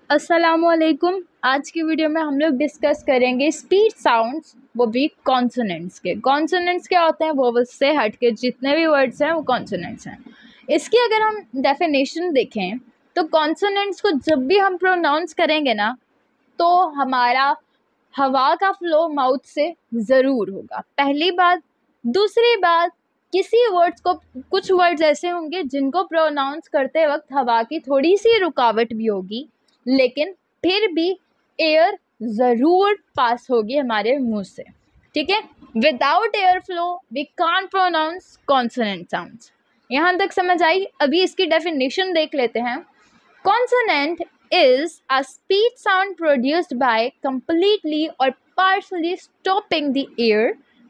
अस्सलामुअलैकुम। आज की वीडियो में हम लोग डिस्कस करेंगे स्पीच साउंड्स, वो भी कॉन्सोनेंट्स के। कॉन्सोनेंट्स क्या होते हैं? वोवेल्स से हट के जितने भी वर्ड्स हैं वो कॉन्सोनेंट्स हैं। इसकी अगर हम डेफिनेशन देखें तो कॉन्सोनेंट्स को जब भी हम प्रोनाउंस करेंगे ना, तो हमारा हवा का फ्लो माउथ से ज़रूर होगा, पहली बात। दूसरी बात, किसी वर्ड्स को, कुछ वर्ड्स ऐसे होंगे जिनको प्रोनाउंस करते वक्त हवा की थोड़ी सी रुकावट भी होगी, लेकिन फिर भी एयर ज़रूर पास होगी हमारे मुंह से, ठीक है। Without air flow we can't pronounce consonant sounds. यहाँ तक समझ आई? अभी इसकी डेफिनेशन देख लेते हैं। Consonant is a speech sound produced by completely or partially stopping the air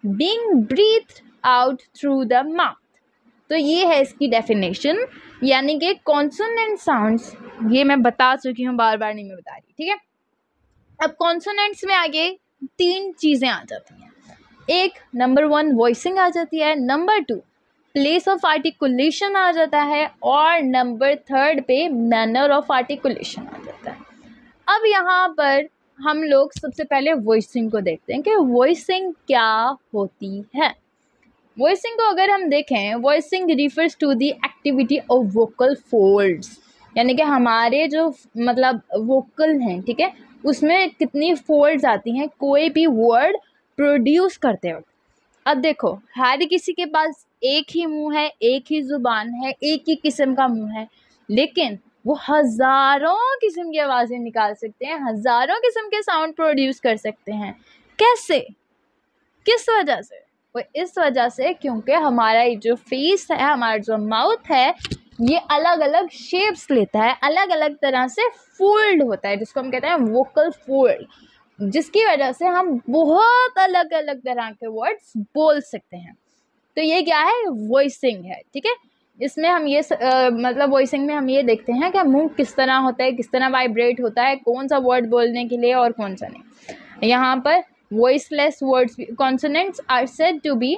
being breathed out through the mouth. तो ये है इसकी डेफिनेशन, यानी कि कॉन्सोनेंट साउंड्स, ये मैं बता चुकी हूँ, बार बार नहीं मैं बता रही, ठीक है। अब कॉन्सोनेंट्स में आगे तीन चीज़ें आ जाती हैं। एक, नंबर 1 वॉइसिंग आ जाती है, नंबर 2 प्लेस ऑफ आर्टिकुलेशन आ जाता है, और नंबर 3 पे मैनर ऑफ आर्टिकुलेशन आ जाता है। अब यहाँ पर हम लोग सबसे पहले वॉइसिंग को देखते हैं कि वॉइसिंग क्या होती है। वॉइसिंग को अगर हम देखें, voicing refers to the activity of vocal folds, यानी कि हमारे जो मतलब वोकल हैं, ठीक है, उसमें कितनी फोल्ड्स आती हैं कोई भी वर्ड प्रोड्यूस करते वक्त। अब देखो, हर किसी के पास एक ही मुंह है, एक ही ज़ुबान है, एक ही किस्म का मुंह है, लेकिन वो हज़ारों किस्म की आवाज़ें निकाल सकते हैं, हज़ारों किस्म के साउंड प्रोड्यूस कर सकते हैं। कैसे? किस वजह से? वो इस वजह से क्योंकि हमारा ये जो फेस है, हमारा जो माउथ है, ये अलग अलग शेप्स लेता है, अलग अलग तरह से फोल्ड होता है, जिसको हम कहते हैं वोकल फोल्ड, जिसकी वजह से हम बहुत अलग अलग तरह के वर्ड्स बोल सकते हैं। तो ये क्या है? वॉइसिंग है, ठीक है। इसमें हम ये मतलब वॉइसिंग में हम ये देखते हैं कि मुंह किस तरह होता है, किस तरह वाइब्रेट होता है, कौन सा वर्ड बोलने के लिए और कौन सा नहीं। यहाँ पर voiceless words, consonants are said to be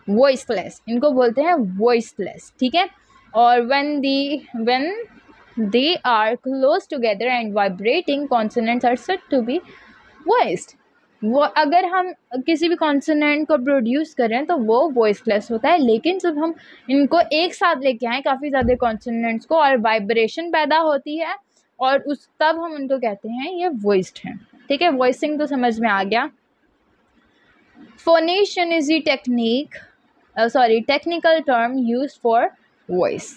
voiceless, इनको बोलते हैं वॉइसलेस, ठीक है। और when they are close together and vibrating, consonants are said to be voiced। वो अगर हम किसी भी कॉन्सोनेंट को प्रोड्यूस करें तो वो वॉइसलेस होता है, लेकिन जब हम इनको एक साथ लेके आएँ, काफ़ी ज़्यादा कॉन्सोनेंट्स को, और वाइब्रेशन पैदा होती है, और उस तब हम उनको कहते हैं ये वॉइस्ड हैं, ठीक है। वॉइसिंग तो समझ में आ गया। Phonation is the technical term used for voice,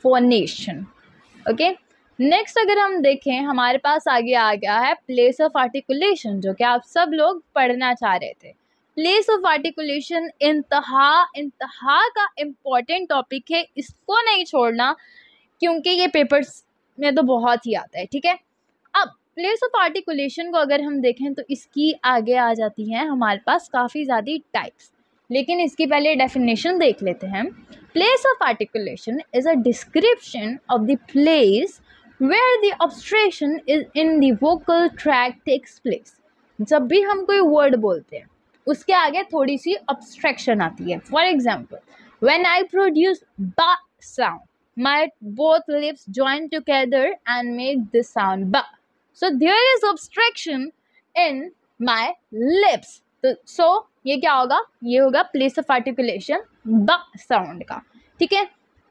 phonation, okay. Next अगर हम देखें, हमारे पास आगे आ गया है प्लेस ऑफ आर्टिकुलेशन, जो कि आप सब लोग पढ़ना चाह रहे थे। प्लेस ऑफ आर्टिकुलेशन इंतहा का इम्पॉर्टेंट टॉपिक है, इसको नहीं छोड़ना, क्योंकि ये पेपर्स में तो बहुत ही आता है, ठीक है। अब प्लेस ऑफ आर्टिकुलेशन को अगर हम देखें तो इसकी आगे आ जाती हैं हमारे पास काफ़ी ज़्यादा टाइप्स, लेकिन इसकी पहले डेफिनेशन देख लेते हैं। Place of articulation is a description of the place where the obstruction is in the vocal tract takes place। जब भी हम कोई वर्ड बोलते हैं उसके आगे थोड़ी सी obstruction आती है। For example, when I produce ba sound, my both lips join together and make this sound ba, so there is obstruction in my lips। तो so ये क्या होगा? ये होगा place of articulation ba sound का, ठीक है।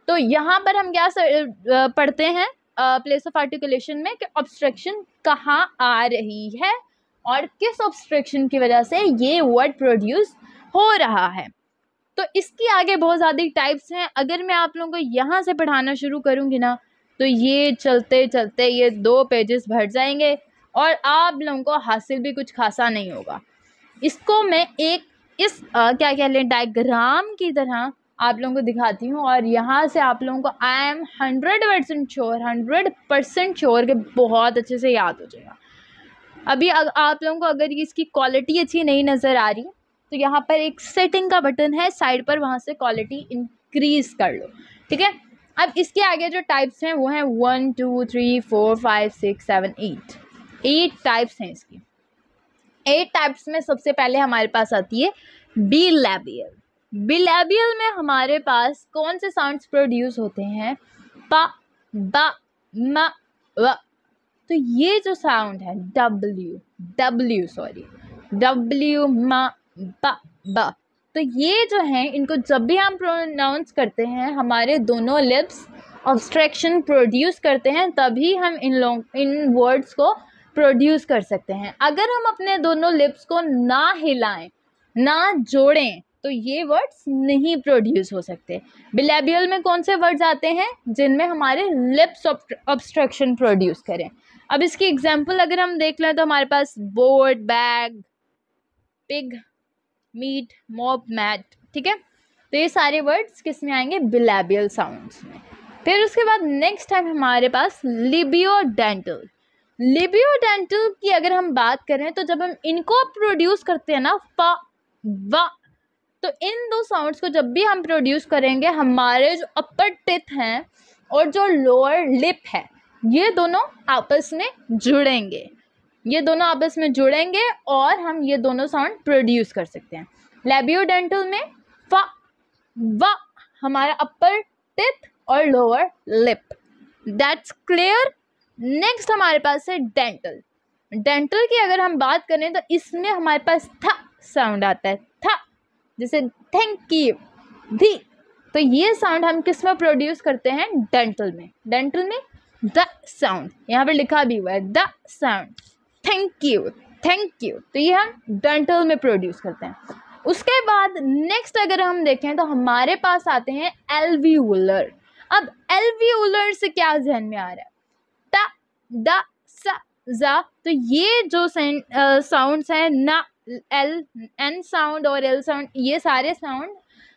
तो यहाँ पर हम क्या पढ़ते हैं प्लेस ऑफ आर्टिकुलेशन में कि ऑब्स्ट्रक्शन कहाँ आ रही है और किस ऑब्स्ट्रक्शन की वजह से ये वर्ड प्रोड्यूस हो रहा है। तो इसकी आगे बहुत ज़्यादा टाइप्स हैं। अगर मैं आप लोगों को यहाँ से पढ़ाना शुरू करूँगी ना, तो ये चलते चलते ये 2 पेजेस भर जाएंगे और आप लोगों को हासिल भी कुछ खासा नहीं होगा। इसको मैं एक क्या कह लें, डायग्राम की तरह आप लोगों को दिखाती हूँ, और यहाँ से आप लोगों को आई एम 100% श्योर कि बहुत अच्छे से याद हो जाएगा। अभी आप लोगों को अगर इसकी क्वालिटी अच्छी नहीं नज़र आ रही तो यहाँ पर एक सेटिंग का बटन है साइड पर, वहाँ से क्वालिटी इंक्रीज़ कर लो, ठीक है। अब इसके आगे जो टाइप्स हैं वो हैं 1 2 3 4 5 6 7 8 टाइप्स हैं इसकी। 8 टाइप्स में सबसे पहले हमारे पास आती है बिलैबियल। बिलैबियल में हमारे पास कौन से साउंड्स प्रोड्यूस होते हैं? पा, बा, म, व। तो ये जो साउंड है डब्ल्यू मा ब, तो ये जो है इनको जब भी हम प्रोनाउंस करते हैं हमारे दोनों लिप्स ऑब्स्ट्रक्शन प्रोड्यूस करते हैं, तभी हम इन वर्ड्स को प्रोड्यूस कर सकते हैं। अगर हम अपने दोनों लिप्स को ना हिलाएं, ना जोड़ें, तो ये वर्ड्स नहीं प्रोड्यूस हो सकते। बिलैबियल में कौन से वर्ड्स आते हैं जिनमें हमारे लिप्स ऑब्स्ट्रक्शन प्रोड्यूस करें? अब इसकी एग्जांपल अगर हम देख लें तो हमारे पास board, bag, pig, meat, mop, mat, ठीक है। तो ये सारे वर्ड्स किस में आएंगे? बिलैबियल साउंड्स में। फिर उसके बाद नेक्स्ट टाइम हमारे पास लिबियोडेंटल की अगर हम बात करें तो जब हम इनको प्रोड्यूस करते हैं ना, फ व, तो इन दो साउंड्स को जब भी हम प्रोड्यूस करेंगे हमारे जो अपर टिथ हैं और जो लोअर लिप है ये दोनों आपस में जुड़ेंगे और हम ये दोनों साउंड प्रोड्यूस कर सकते हैं। लैबियोडेंटल में फ व हमारा अपर टिथ और lower lip, that's clear. Next हमारे पास है डेंटल की अगर हम बात करें तो इसमें हमारे पास थ साउंड आता है, थ, जैसे थैंक यू, धी। तो ये साउंड हम किस में प्रोड्यूस करते हैं? डेंटल में द साउंड, यहाँ पर लिखा भी हुआ है द साउंड, थैंक यू। तो ये हम डेंटल में प्रोड्यूस करते हैं। उसके बाद नेक्स्ट अगर हम देखें तो हमारे पास आते हैं एल्वियोलर। अब एल्वियोलर से क्या ध्यान में आ रहा है? ता, दा, सा, जा। तो ये जो साउंड्स हैं ना, एल, एन साउंड और एल साउंड, ये सारे साउंड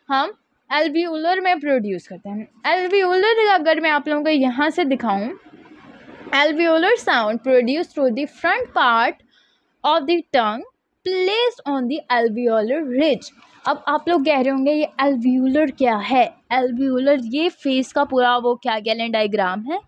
हम एल्वियोलर में प्रोड्यूस करते हैं। एल्वियोलर अगर मैं आप लोगों को यहाँ से दिखाऊं, alveolar sound produce through the front part of the tongue placed on the alveolar ridge. अब आप लोग कह रहे होंगे ये एल्वियोलर क्या है? एल्वियोलर ये फेस का पूरा वो क्या गैलन डायग्राम है।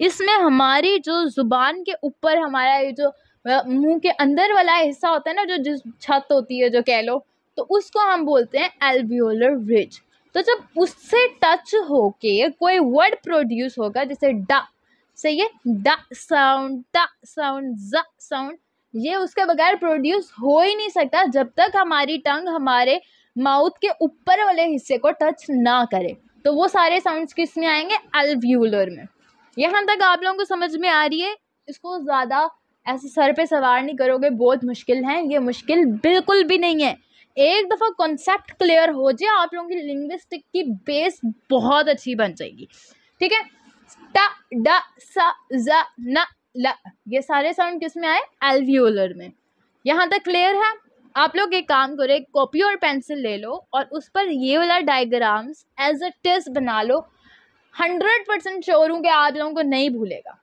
इसमें हमारी जो ज़ुबान के ऊपर हमारा ये जो मुंह के अंदर वाला हिस्सा होता है ना, जो जिस छत होती है जो कह लो, तो उसको हम बोलते हैं एल्वियोलर रिज। तो जब उससे टच होके कोई वर्ड प्रोड्यूस होगा, जैसे ड, सही है, ड साउंड, ट साउंड, ज साउंड, ये उसके बगैर प्रोड्यूस हो ही नहीं सकता जब तक हमारी टंग हमारे माउथ के ऊपर वाले हिस्से को टच ना करे। तो वो सारे साउंड्स किस में आएंगे? एल्वियोलर में। यहाँ तक आप लोगों को समझ में आ रही है? इसको ज़्यादा ऐसे सर पे सवार नहीं करोगे, बहुत मुश्किल है, ये मुश्किल बिल्कुल भी नहीं है। एक दफ़ा कॉन्सेप्ट क्लियर हो जाए आप लोगों की लिंग्विस्टिक की बेस बहुत अच्छी बन जाएगी, ठीक है। ट, ड, स, ज, न, ल, ये सारे साउंड किस में आए? एल्वियोलर में। यहाँ तक क्लियर है? आप लोग एक काम करो, एक कॉपी और पेंसिल ले लो और उस पर ये वाला डायग्राम्स एज इट इज बना लो। 100% श्योर हूँ कि आप लोगों को नहीं भूलेगा।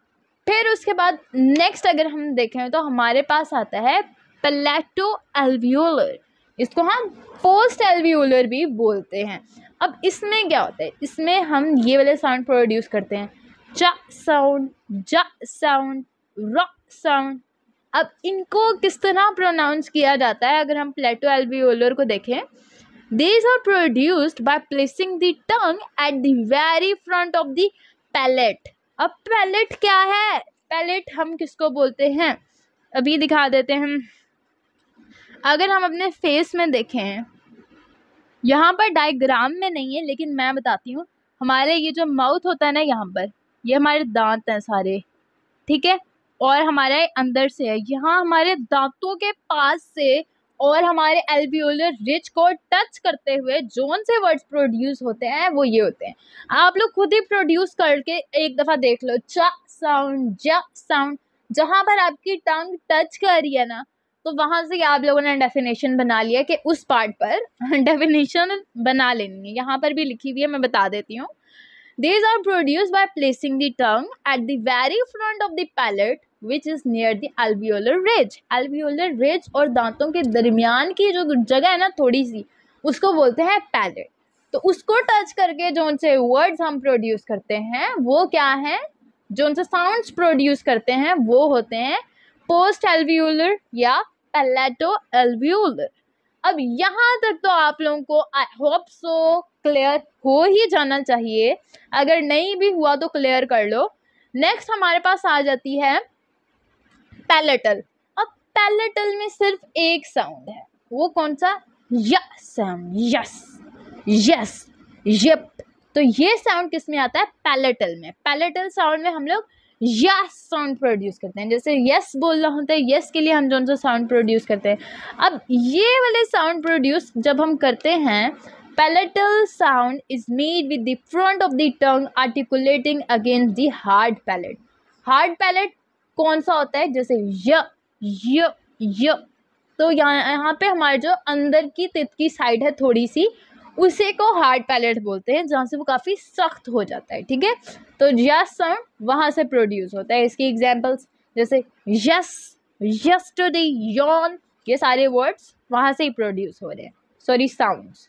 फिर उसके बाद नेक्स्ट अगर हम देखें तो हमारे पास आता है पैलेटो एल्वियोलर। इसको हम पोस्ट एल्वियोलर भी बोलते हैं। अब इसमें क्या होता है? इसमें हम ये वाले साउंड प्रोड्यूस करते हैं, च साउंड, ज साउंड, र साउंड। अब इनको किस तरह प्रोनाउंस किया जाता है अगर हम पैलेटो एल्वियोलर को देखें? These are produced by placing the tongue at the very front of the palate. अब पैलेट क्या है? पैलेट हम किसको बोलते हैं? अभी दिखा देते हैं। अगर हम अपने फेस में देखें, यहाँ पर डायग्राम में नहीं है लेकिन मैं बताती हूँ। हमारे ये जो माउथ होता है ना, यहाँ पर ये हमारे दांत हैं सारे, ठीक है, और हमारे अंदर से है, यहाँ हमारे दांतों के पास से और हमारे एल्वियोलर रिज को टच करते हुए जोन से वर्ड्स प्रोड्यूस होते हैं वो ये होते हैं। आप लोग खुद ही प्रोड्यूस करके एक दफ़ा देख लो, च साउंड, ज साउंड। जहाँ पर आपकी टंग टच कर रही है ना, तो वहाँ से आप लोगों ने डेफिनेशन बना लिया कि उस पार्ट पर डेफिनेशन बना लेनी है। यहाँ पर भी लिखी हुई है, मैं बता देती हूँ। These are produced by placing the tongue at the very front of the palate, which is near the alveolar ridge. Alveolar ridge और दांतों के दरमियान की जो जगह है ना थोड़ी सी, उसको बोलते हैं पैलेट। तो उसको टच करके जो उनसे वर्ड्स हम प्रोड्यूस करते हैं वो क्या है? जो उनसे साउंड्स प्रोड्यूस करते हैं वो होते हैं पोस्ट एल्वियोलर या पैलेटो एल्वियोलर। अब यहाँ तक तो आप लोगों को आई होप सो क्लियर हो ही जाना चाहिए। अगर नहीं भी हुआ तो क्लियर कर लो। नेक्स्ट हमारे पास आ जाती है पैलेटल। अब पैलेटल में सिर्फ एक साउंड है, वो कौन सा? य साउंड, यस, यस, यप। तो ये साउंड किस में आता है? पैलेटल में। पैलेटल साउंड में हम लोग यस साउंड प्रोड्यूस करते हैं। जैसे यस बोलना होता है, यस के लिए हम जो साउंड प्रोड्यूस करते हैं। अब ये वाले साउंड प्रोड्यूस जब हम करते हैं, palatal sound is made with the front of the tongue articulating against the hard palate. Hard palate कौन सा होता है? जैसे य य। तो यहाँ पे हमारे जो अंदर की तित की साइड है थोड़ी सी, उसे को हार्ड पैलेट बोलते हैं, जहाँ से वो काफ़ी सख्त हो जाता है। ठीक है, तो यस साउंड वहाँ से प्रोड्यूस होता है। इसकी एग्जांपल्स जैसे यस, यस्टरडे, यॉन, ये सारे वर्ड्स वहाँ से ही प्रोड्यूस हो रहे हैं, सॉरी साउंड्स।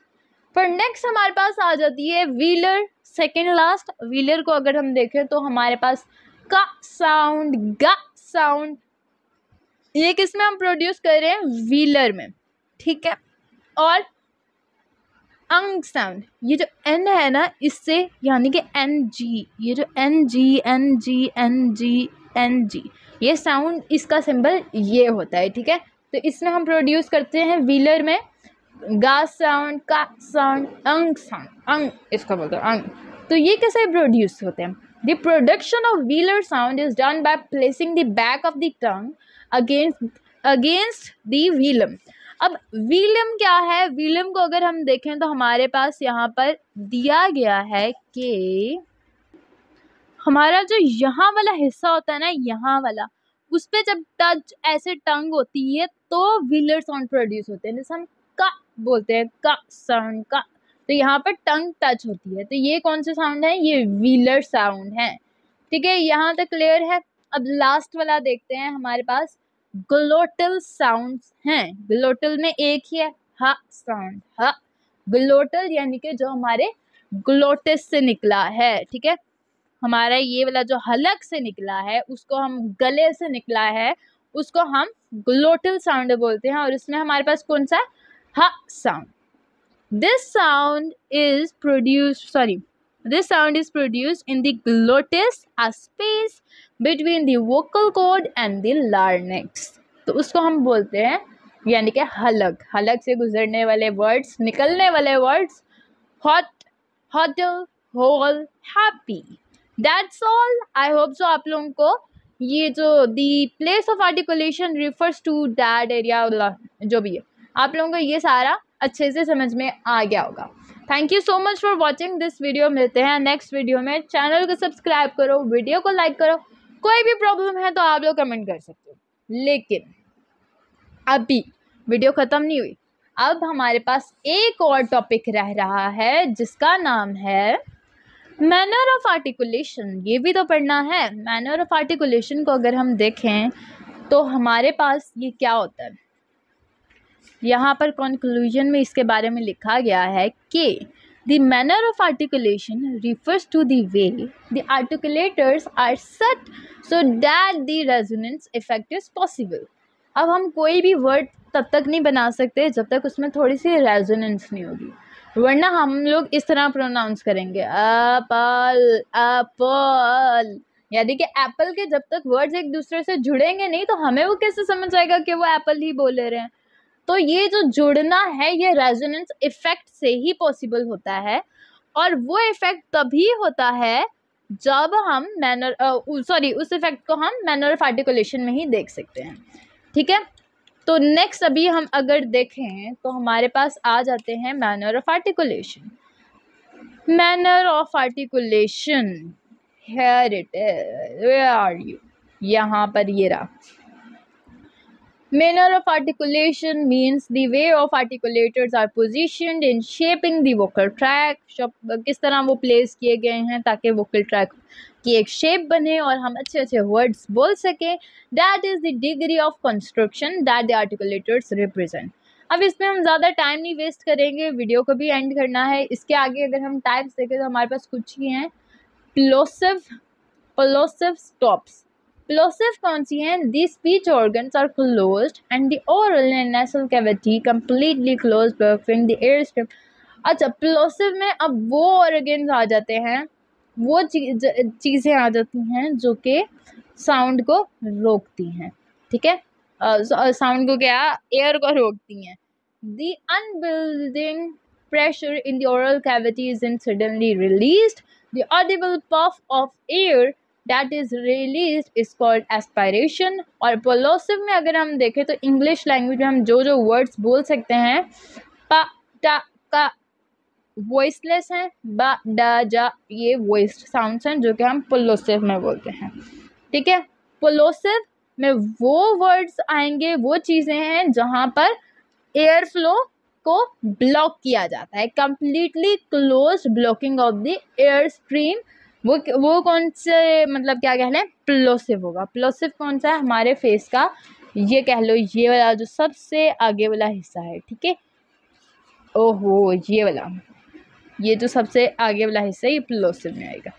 पर नेक्स्ट हमारे पास आ जाती है व्हीलर, सेकेंड लास्ट। व्हीलर को अगर हम देखें तो हमारे पास का साउंड, गा साउंड, ये किस में हम प्रोड्यूस कर रहे हैं? व्हीलर में। ठीक है, और अंग साउंड, ये जो एन है ना, इससे यानी कि एन जी, ये जो N G N G N G N G, ये साउंड, इसका सिंबल ये होता है। ठीक है, तो इसमें हम प्रोड्यूस करते हैं व्हीलर में गा साउंड, का साउंड, अंग साउंड, अंग इसका बोलते हैं अंग। तो ये कैसे प्रोड्यूस होते हैं? The production of velar sound is done by placing the back of the tongue against the velum. अब व्हीलम क्या है? व्हीलम को अगर हम देखें तो हमारे पास यहाँ पर दिया गया है कि हमारा जो यहाँ वाला हिस्सा होता है ना, यहाँ वाला, उस पर जब टच ऐसे टंग होती है तो व्हीलर साउंड प्रोड्यूस होते हैं। जैसे हम का बोलते हैं, का साउंड, का, तो यहाँ पर टंग टच होती है, तो ये कौन से साउंड है? ये व्हीलर साउंड है। ठीक है, यहाँ तक क्लियर है। अब लास्ट वाला देखते हैं, हमारे पास ग्लोटल साउंड्स हैं। ग्लोटल में एक ही है, हा साउंड, हा। ग्लोटल यानी कि जो हमारे ग्लोटिस से निकला है। ठीक है, हमारा ये वाला जो हलक से निकला है, उसको हम गले से निकला है, उसको हम ग्लोटल साउंड बोलते हैं। और इसमें हमारे पास कौन सा? हा sound. This sound is produced in the glottis, a space between the vocal cord and the larynx. तो उसको हम बोलते हैं यानी कि हलक। हलक से गुजरने वाले वर्ड्स, निकलने वाले words, hot, hotel, whole, happy. That's all. I hope so आप लोगों को ये जो the place of articulation refers to that area, जो भी है, आप लोगों को ये सारा अच्छे से समझ में आ गया होगा। Thank you so much for watching this video. मिलते हैं नेक्स्ट वीडियो में। चैनल को सब्सक्राइब करो, वीडियो को लाइक करो। कोई भी प्रॉब्लम है तो आप लोग कमेंट कर सकते हो। लेकिन अभी वीडियो ख़त्म नहीं हुई, अब हमारे पास एक और टॉपिक रह रहा है जिसका नाम है मैनर ऑफ आर्टिकुलेशन। ये भी तो पढ़ना है। मैनर ऑफ आर्टिकुलेशन को अगर हम देखें तो हमारे पास ये क्या होता है, यहाँ पर कंक्लूजन में इसके बारे में लिखा गया है कि the manner of articulation refers to the way the articulators are set so that the resonance effect is possible. अब हम कोई भी वर्ड तब तक नहीं बना सकते जब तक उसमें थोड़ी सी रेजोनेंस नहीं होगी, वरना हम लोग इस तरह प्रोनाउंस करेंगे एप्पल, एप्पल, यानी कि एप्पल के जब तक वर्ड्स एक दूसरे से जुड़ेंगे नहीं तो हमें वो कैसे समझ आएगा कि वो एप्पल ही बोल रहे हैं। तो ये जो जुड़ना है ये रेजोनेंस इफेक्ट से ही पॉसिबल होता है, और वो इफेक्ट तभी होता है जब हम उस इफेक्ट को हम मैनर ऑफ आर्टिकुलेशन में ही देख सकते हैं। ठीक है, तो नेक्स्ट अभी हम अगर देखें तो हमारे पास आ जाते हैं manner of articulation. Manner of articulation, here it is, where are you, यहाँ पर ये रहा। Manner of articulation means the way of articulators are positioned in shaping the vocal tract. किस तरह वो प्लेस किए गए हैं ताकि vocal tract की एक शेप बने और हम अच्छे अच्छे वर्ड्स बोल सकें। That is the degree of construction that the articulators represent. अब इसमें हम ज़्यादा टाइम नहीं वेस्ट करेंगे, वीडियो को भी एंड करना है। इसके आगे अगर हम टाइप्स देखें तो हमारे पास कुछ ही हैं। Plosive stops. प्लोसिव कौन सी हैं? The speech organs are closed and the oral and nasal cavity completely closed blocking the air stream. अच्छा, प्लोसिव में अब वो ऑर्गन्स आ जाते हैं, वो चीज़ें आ जाती हैं जो कि साउंड को रोकती हैं। ठीक है, साउंड को क्या, एयर को रोकती हैं। The unbuilding pressure in the oral cavity isn't suddenly released. The audible puff of air that is released is called aspiration. और प्लोसिव में अगर हम देखें तो इंग्लिश लैंग्वेज में हम जो जो वर्ड्स बोल सकते हैं, पा टा का वॉइसलेस हैं, बा डा जा ये वॉइस्ड साउंड्स हैं जो कि हम प्लोसिव में बोलते हैं। ठीक है, प्लोसिव में वो वर्ड्स आएंगे, वो चीज़ें हैं जहाँ पर एयर फ्लो को ब्लॉक किया जाता है, completely close blocking of the air stream. वो कौन से, मतलब क्या कह लें, प्लोसिव होगा। प्लोसिव कौन सा है, हमारे फेस का ये कह लो, ये वाला जो सबसे आगे वाला हिस्सा है। ठीक है, ओहो ये वाला, ये जो सबसे आगे वाला हिस्सा है ये प्लोसिव में आएगा।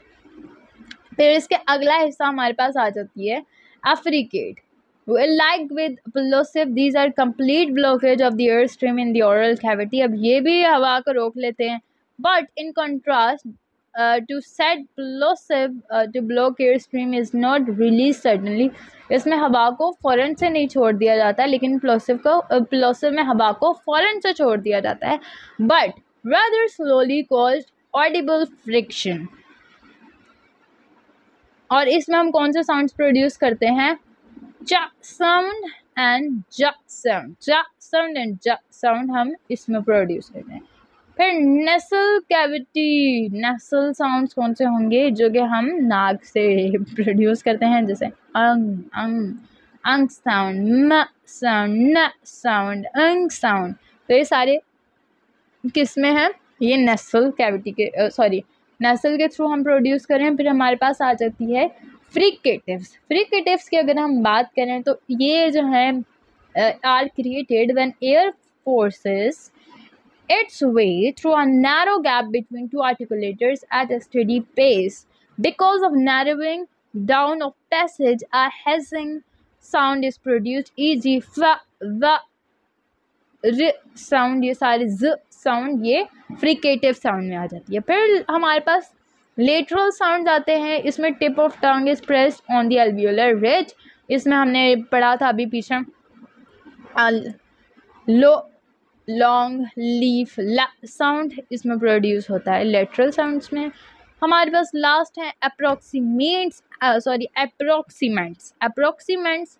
फिर इसके अगला हिस्सा हमारे पास आ जाती है एफ्रिकेट। Like with plosive, these are complete blockage of the air stream in the oral cavity. अब ये भी हवा को रोक लेते हैं, but in contrast, to set plosive to block air stream is not released suddenly. इसमें हवा को फ़ौरन से नहीं छोड़ दिया जाता है, लेकिन प्लोसिव में हवा को फ़ौरन से छोड़ दिया जाता है, but rather slowly caused audible friction. और इसमें हम कौन से साउंड्स प्रोड्यूस करते हैं, चा साउंड एंड जा साउंड, चा साउंड एंड जा साउंड हम इसमें प्रोड्यूस करते हैं। फिर नेसल कैविटी, नेसल साउंड्स कौन से होंगे, जो कि हम नाक से प्रोड्यूस करते हैं, जैसे अंग अंग, अंग साउंड, म साउंड, न साउंड, अंग साउंड। तो ये सारे किस में हैं, ये नेसल कैविटी के नेसल के थ्रू हम प्रोड्यूस करें। फिर हमारे पास आ जाती है फ्रिकेटिव्स। फ्रिकेटिव्स की अगर हम बात करें तो ये जो है are created when air forces its way through a narrow gap between two articulators at a steady pace. Because of narrowing down of passage a hissing sound is produced, e g. फ व र साउंड, ये सारे ज sound ये fricative sound में आ जाती है। फिर हमारे पास लेटरल साउंड आते हैं। इसमें tip of tongue is pressed on the alveolar ridge. इसमें हमने पढ़ा था अभी पीछे, लो लॉन्ग लीफ साउंड इसमें प्रोड्यूस होता है लेटरल साउंड्स में। हमारे पास लास्ट है अप्रोक्सीमेंट्स। अप्रोक्सीमेंट्स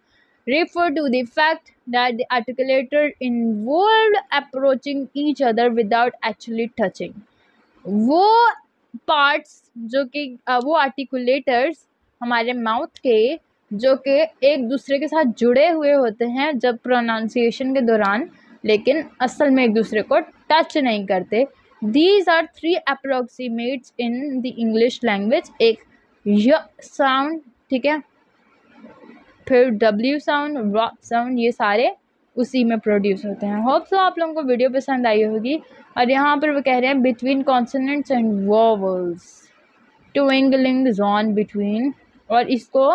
refer to the fact that the articulator involved approaching each other without actually touching. वो पार्ट्स जो कि वो आर्टिकुलेटर्स हमारे माउथ के जो कि एक दूसरे के साथ जुड़े हुए होते हैं जब प्रोनाउंसिएशन के दौरान, लेकिन असल में एक दूसरे को टच नहीं करते। These are 3 approximates in the English language। एक य साउंड, ठीक है, फिर W साउंड, र साउंड, ये सारे उसी में प्रोड्यूस होते हैं। होप सो आप लोगों को वीडियो पसंद आई होगी। और यहाँ पर वो कह रहे हैं between consonants and vowels, twinkling zone between, और इसको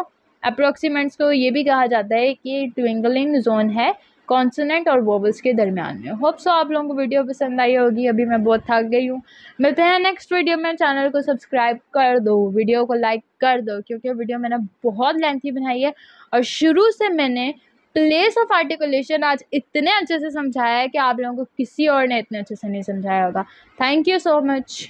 अप्रोक्सीमेंट्स को ये भी कहा जाता है कि ट्विंगलिंग जोन है कॉन्सोनेंट और वोवल्स के दरमियान में। होप सो आप लोगों को वीडियो पसंद आई होगी। अभी मैं बहुत थक गई हूँ। मिलते हैं नेक्स्ट वीडियो में। चैनल को सब्सक्राइब कर दो, वीडियो को लाइक कर दो, क्योंकि वीडियो मैंने बहुत लेंथी बनाई है और शुरू से मैंने प्लेस ऑफ आर्टिकुलेशन आज इतने अच्छे से समझाया है कि आप लोगों को किसी और ने इतने अच्छे से नहीं समझाया होगा। Thank you so much.